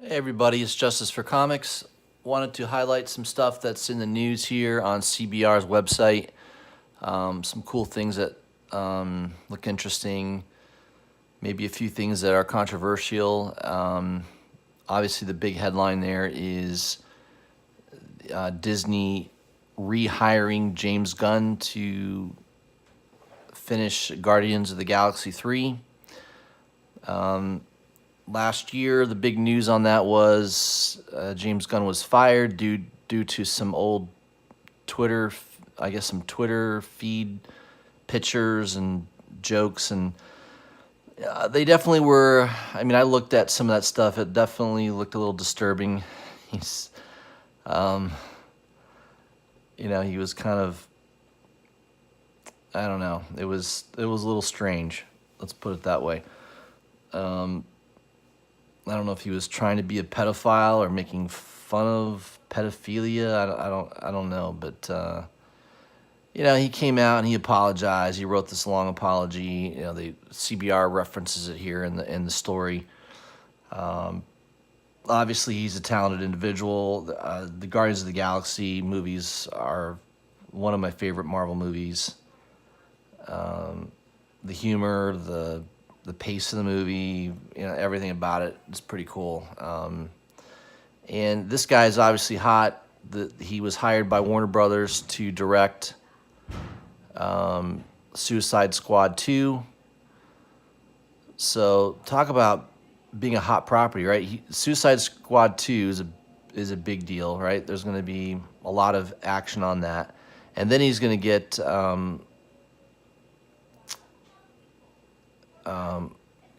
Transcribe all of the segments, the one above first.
Hey everybody, it's Justice for Comics. Wanted to highlight some stuff that's in the news here on CBR's website. Some cool things that look interesting, maybe a few things that are controversial. Obviously, the big headline there is Disney rehiring James Gunn to finish Guardians of the Galaxy 3. Last year, the big news on that was James Gunn was fired due to some old Twitter, I guess some Twitter feed pictures and jokes, and they definitely were. I mean, I looked at some of that stuff. It definitely looked a little disturbing. He's, um, he was kind of, I don't know. It was a little strange. Let's put it that way. I don't know if he was trying to be a pedophile or making fun of pedophilia. I don't know, but he came out and he apologized. He wrote this long apology. The CBR references it here in the story. Obviously, he's a talented individual. The Guardians of the Galaxy movies are one of my favorite Marvel movies. The humor, the pace of the movie, everything about it is pretty cool. And this guy is obviously hot. He was hired by Warner Brothers to direct Suicide Squad 2. So talk about being a hot property, right? Suicide Squad 2 is a big deal, right? There's going to be a lot of action on that. And then he's going to get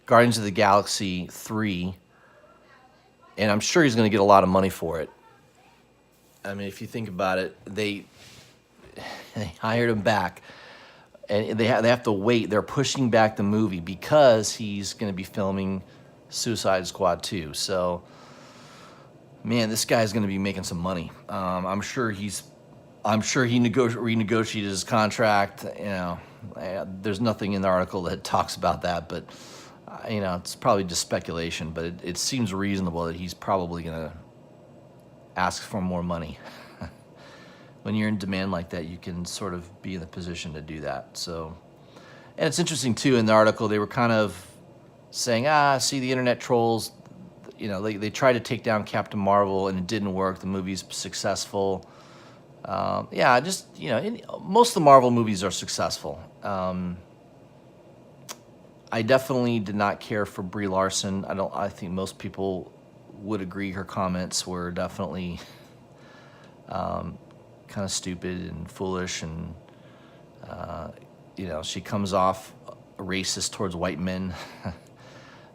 Guardians of the Galaxy 3, and I'm sure he's going to get a lot of money for it. I mean, if you think about it, they hired him back, and they have to wait. They're pushing back the movie because he's going to be filming Suicide Squad 2. So, man, this guy's going to be making some money. I'm sure he renegotiated his contract. There's nothing in the article that talks about that, but it's probably just speculation. But it seems reasonable that he's probably going to ask for more money. When you're in demand like that, you can sort of be in the position to do that. So, and it's interesting too. In the article, they were kind of saying, see, the internet trolls. They tried to take down Captain Marvel and it didn't work. The movie's successful. Most of the Marvel movies are successful. I definitely did not care for Brie Larson. I think most people would agree her comments were definitely kind of stupid and foolish, and she comes off racist towards white men.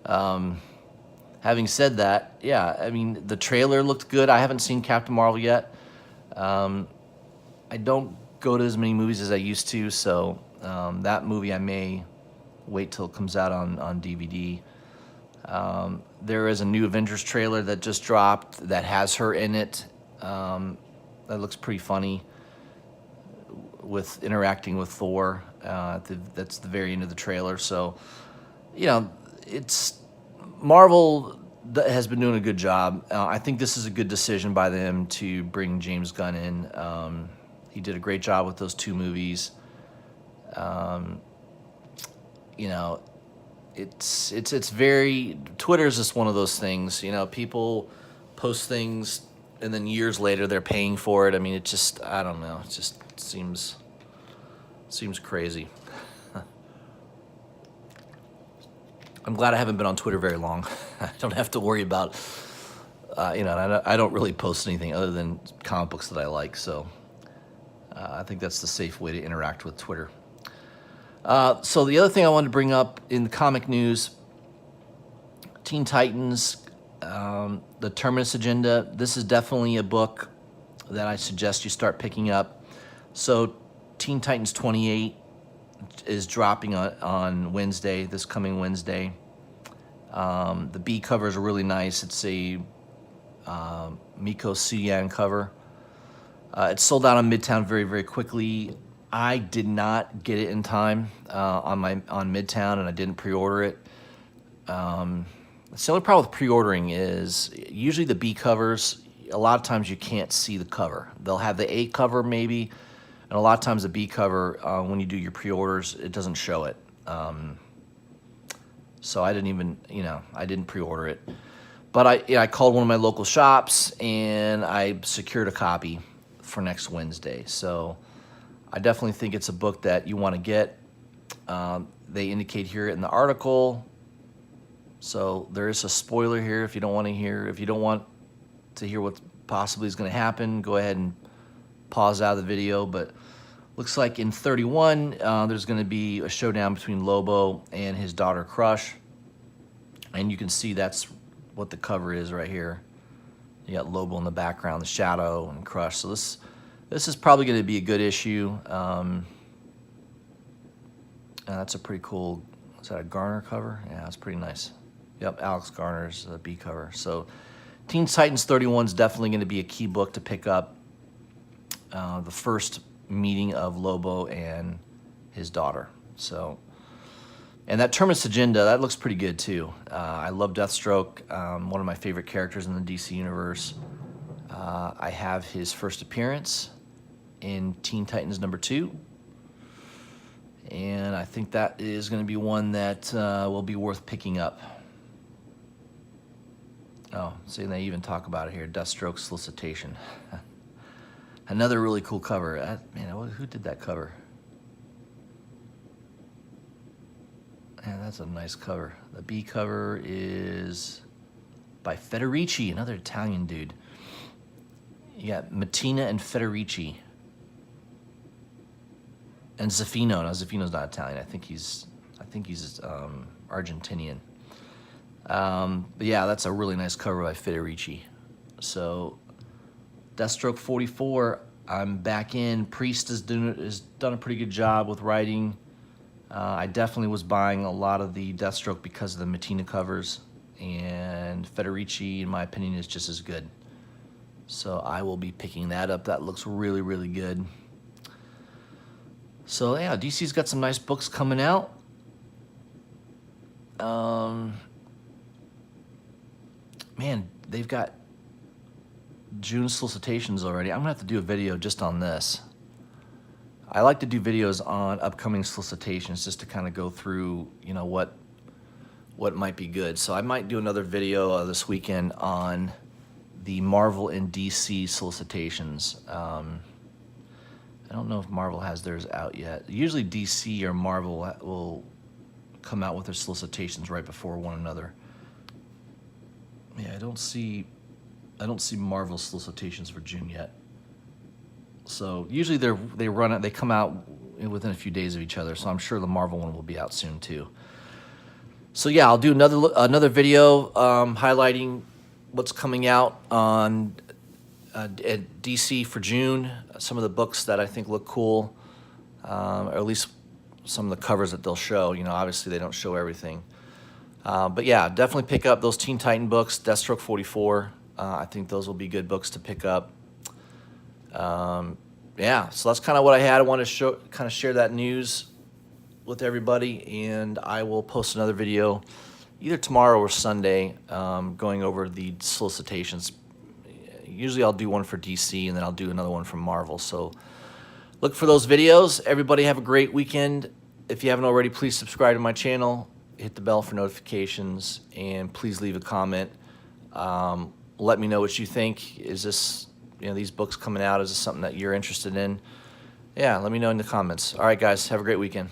Having said that, I mean, the trailer looked good. I haven't seen Captain Marvel yet. I don't go to as many movies as I used to, so that movie I may wait till it comes out on DVD. There is a new Avengers trailer that just dropped that has her in it. That looks pretty funny, with interacting with Thor. That's the very end of the trailer. So, it's Marvel has been doing a good job. I think this is a good decision by them to bring James Gunn in. He did a great job with those two movies. It's very, Twitter is just one of those things. People post things and then years later they're paying for it. I mean, it just, I don't know. It just seems crazy. I'm glad I haven't been on Twitter very long. I don't have to worry about, I don't really post anything other than comic books that I like. So I think that's the safe way to interact with Twitter. So the other thing I wanted to bring up in the comic news, Teen Titans, the Terminus Agenda. This is definitely a book that I suggest you start picking up. So Teen Titans 28 is dropping on Wednesday, this coming Wednesday. The B covers are really nice. It's a Miko Suyan cover. It sold out on Midtown very, very quickly. I did not get it in time on Midtown, and I didn't pre-order it. the only problem with pre-ordering is usually the B covers, a lot of times you can't see the cover. They'll have the A cover maybe, and a lot of times the B cover, when you do your pre-orders, it doesn't show it. So I didn't even, I didn't pre-order it. But I called one of my local shops, and I secured a copy for next Wednesday. So I definitely think it's a book that you want to get. They indicate here in the article. So there is a spoiler here if you don't want to hear. If you don't want to hear what possibly is going to happen, go ahead and pause out of the video. But looks like in 31, there's going to be a showdown between Lobo and his daughter Crush. And you can see that's what the cover is right here. You got Lobo in the background, the shadow, and Crush. So this is probably going to be a good issue. That's a pretty cool, is that a Garner cover? Yeah, that's pretty nice. Yep, Alex Garner's B cover. So Teen Titans 31 is definitely going to be a key book to pick up. The first meeting of Lobo and his daughter. So, and that Terminus Agenda, that looks pretty good too. I love Deathstroke, one of my favorite characters in the DC universe. I have his first appearance in Teen Titans #2. And I think that is going to be one that will be worth picking up. Oh, see, they even talk about it here, Deathstroke Solicitation. Another really cool cover. Man, who did that cover? Man, that's a nice cover. The B cover is by Federici, another Italian dude. You got Mattina and Federici. And Zaffino. No, Zaffino's not Italian. I think he's Argentinian. But yeah, that's a really nice cover by Federici. So Deathstroke 44, I'm back in. Priest has done a pretty good job with writing. I definitely was buying a lot of the Deathstroke because of the Mattina covers, and Federici, in my opinion, is just as good. So I will be picking that up. That looks really, really good. So yeah, DC's got some nice books coming out. Man, they've got June solicitations already. I'm gonna have to do a video just on this. I like to do videos on upcoming solicitations just to kind of go through, what might be good. So I might do another video this weekend on the Marvel and DC solicitations. I don't know if Marvel has theirs out yet. Usually DC or Marvel will come out with their solicitations right before one another. Yeah, I don't see Marvel solicitations for June yet. So usually they come out within a few days of each other. So I'm sure the Marvel one will be out soon too. So yeah, I'll do another video highlighting what's coming out on at DC for June. Some of the books that I think look cool, or at least some of the covers that they'll show. Obviously they don't show everything. But yeah, definitely pick up those Teen Titan books, Deathstroke 44. I think those will be good books to pick up. Yeah, so that's kind of what I had. I wanted to share that news with everybody, and I will post another video either tomorrow or Sunday going over the solicitations. Usually I'll do one for DC, and then I'll do another one from Marvel. So look for those videos. Everybody have a great weekend. If you haven't already, please subscribe to my channel. Hit the bell for notifications, and please leave a comment. Let me know what you think. Is this, these books coming out, is this something that you're interested in? Yeah, let me know in the comments. All right, guys, have a great weekend.